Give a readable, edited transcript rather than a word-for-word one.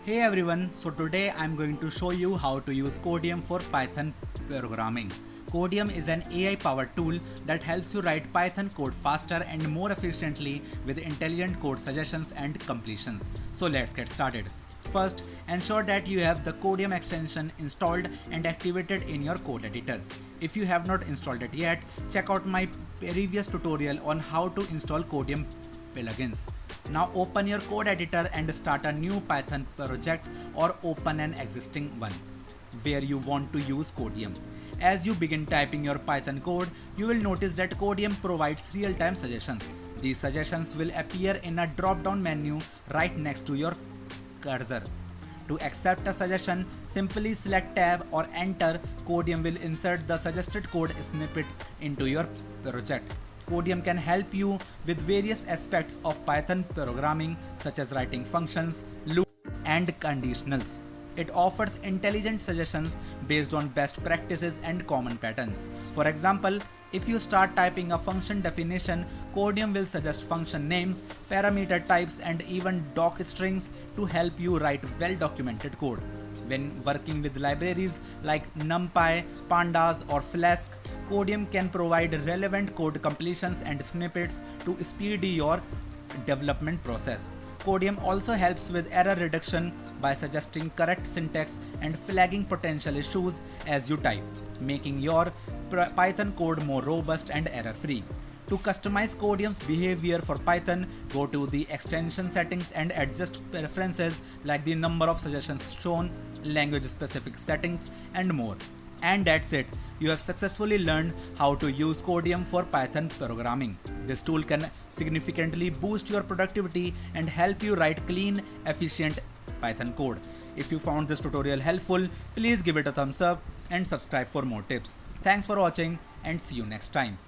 Hey everyone, so today I'm going to show you how to use Codeium for Python programming. Codeium is an AI powered tool that helps you write Python code faster and more efficiently with intelligent code suggestions and completions. So let's get started. First, ensure that you have the Codeium extension installed and activated in your code editor. If you have not installed it yet, check out my previous tutorial on how to install Codeium plugins. Now open your code editor and start a new Python project or open an existing one where you want to use Codeium. As you begin typing your Python code, you will notice that Codeium provides real-time suggestions. These suggestions will appear in a drop-down menu right next to your cursor. To accept a suggestion, simply select Tab or Enter. Codeium will insert the suggested code snippet into your project. Codeium can help you with various aspects of Python programming such as writing functions, loops, and conditionals. It offers intelligent suggestions based on best practices and common patterns. For example, if you start typing a function definition, Codeium will suggest function names, parameter types, and even doc strings to help you write well-documented code. When working with libraries like NumPy, Pandas, or Flask, Codeium can provide relevant code completions and snippets to speed your development process. Codeium also helps with error reduction by suggesting correct syntax and flagging potential issues as you type, making your Python code more robust and error-free. To customize Codeium's behavior for Python, go to the extension settings and adjust preferences like the number of suggestions shown, language-specific settings, and more. And that's it. You have successfully learned how to use Codeium for Python programming. This tool can significantly boost your productivity and help you write clean, efficient Python code. If you found this tutorial helpful, please give it a thumbs up and subscribe for more tips. Thanks for watching and see you next time.